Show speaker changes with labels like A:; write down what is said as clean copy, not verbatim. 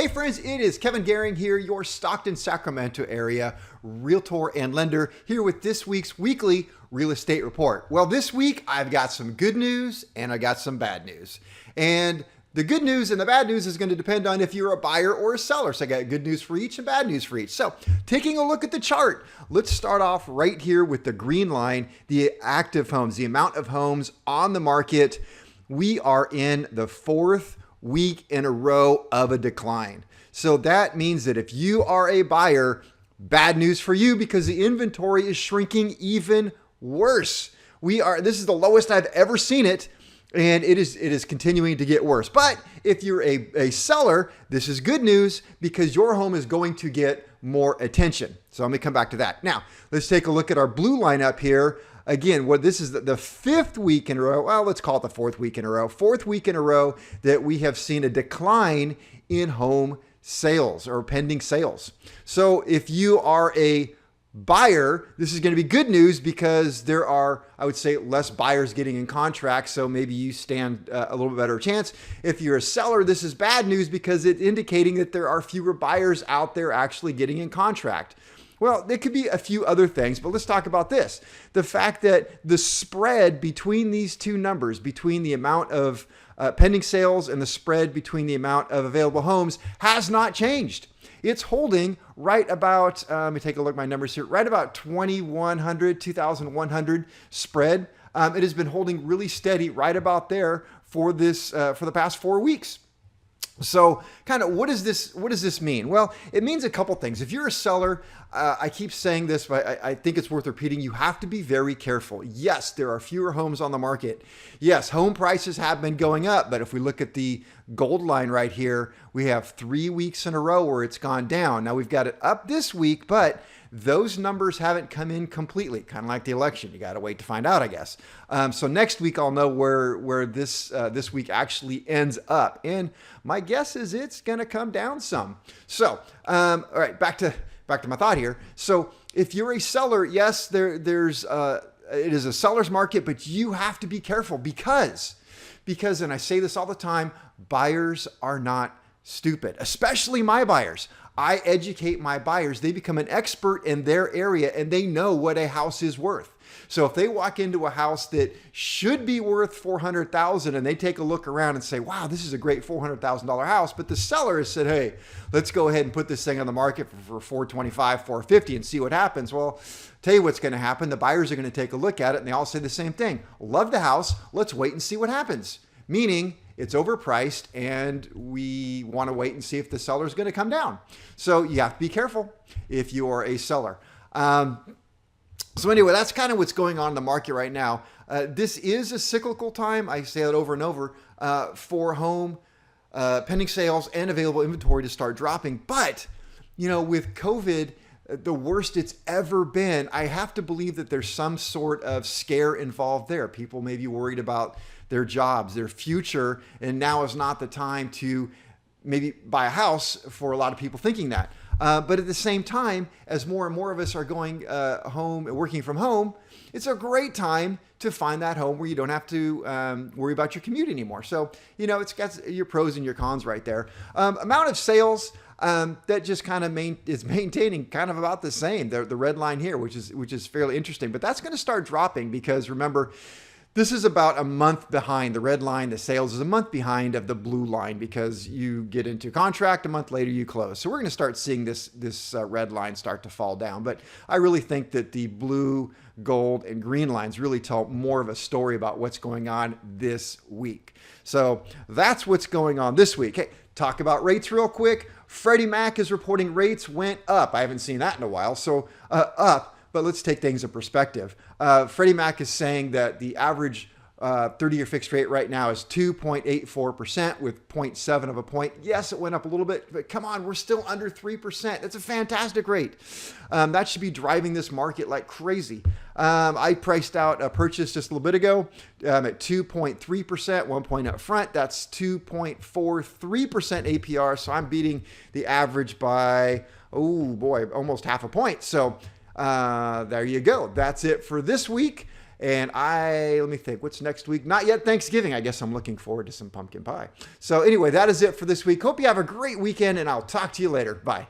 A: Hey friends, it is Kevin Gehring here, your Stockton, Sacramento area realtor and lender, here with this week's weekly real estate report. Well, this week I've got some good news and I got some bad news. And the good news and the bad news is going to depend on if you're a buyer or a seller. So I got good news for each and bad news for each. So taking a look at the chart, let's start off right here with the green line, the active homes, the amount of homes on the market. We are in the fourth week in a row of a decline. So that means that if you are a buyer, bad news for you because the inventory is shrinking even worse. This is the lowest I've ever seen it, and it is continuing to get worse. But if you're a seller, this is good news because your home is going to get more attention. So let me come back to that. Now, let's take a look at our blue line up here. Again, this is the fifth week in a row. Well, let's call it the fourth week in a row. Fourth week in a row that we have seen a decline in home sales or pending sales. So if you are a buyer, this is going to be good news because there are, I would say, less buyers getting in contract. So maybe you stand a little bit better chance. If you're a seller, this is bad news because it's indicating that there are fewer buyers out there actually getting in contract. Well, there could be a few other things, but let's talk about this. The fact that the spread between these two numbers, between the amount of pending sales and the spread between the amount of available homes has not changed. It's holding right about, let me take a look at my numbers here, right about 2,100 spread. It has been holding really steady right about there for the past 4 weeks. So kind of what does this mean? Well, it means a couple things. If you're a seller, I keep saying this, but I think it's worth repeating. You have to be very careful. Yes, there are fewer homes on the market. Yes, home prices have been going up. But if we look at the gold line right here, we have 3 weeks in a row where it's gone down. Now we've got it up this week, but those numbers haven't come in completely, kind of like the election. You got to wait to find out, I guess. So next week, I'll know where this week actually ends up. And my guess is it's going to come down some. So, all right, back to my thought here. So if you're a seller, yes, it is a seller's market, but you have to be careful because, and I say this all the time, buyers are not stupid, especially my buyers. I educate my buyers. They become an expert in their area and they know what a house is worth. So if they walk into a house that should be worth $400,000 and they take a look around and say, wow, this is a great $400,000 house, but the seller has said, hey, let's go ahead and put this thing on the market for $425,000, $450,000 and see what happens. Well, tell you what's going to happen. The buyers are going to take a look at it and they all say the same thing. Love the house. Let's wait and see what happens. Meaning it's overpriced and we want to wait and see if the seller is going to come down. So you have to be careful if you are a seller. So anyway, that's kind of what's going on in the market right now. This is a cyclical time. I say that over and over for home pending sales and available inventory to start dropping. But, with COVID, the worst it's ever been, I have to believe that there's some sort of scare involved there. People may be worried about their jobs, their future, and now is not the time to maybe buy a house for a lot of people thinking that. But at the same time, as more and more of us are going home and working from home, it's a great time to find that home where you don't have to worry about your commute anymore. So, it's got your pros and your cons right there. Amount of sales that just kind of is maintaining kind of about the same. The red line here, which is fairly interesting, but that's going to start dropping because remember, this is about a month behind. The red line, the sales is a month behind of the blue line because you get into contract, a month later you close. So we're going to start seeing this red line start to fall down. But I really think that the blue, gold, and green lines really tell more of a story about what's going on this week. So that's what's going on this week. Hey, talk about rates real quick. Freddie Mac is reporting rates went up. I haven't seen that in a while. So up. But let's take things in perspective. Freddie Mac is saying that the average 30-year fixed rate right now is 2.84% with 0.7 of a point. Yes, it went up a little bit, but come on, we're still under 3%. That's a fantastic rate. That should be driving this market like crazy. I priced out a purchase just a little bit ago at 2.3%, 1 point up front. That's 2.43% APR. So I'm beating the average by, oh boy, almost half a point. So there you go. That's it for this week. And let me think, what's next week? Not yet Thanksgiving. I guess I'm looking forward to some pumpkin pie. So anyway, that is it for this week. Hope you have a great weekend, and I'll talk to you later. Bye.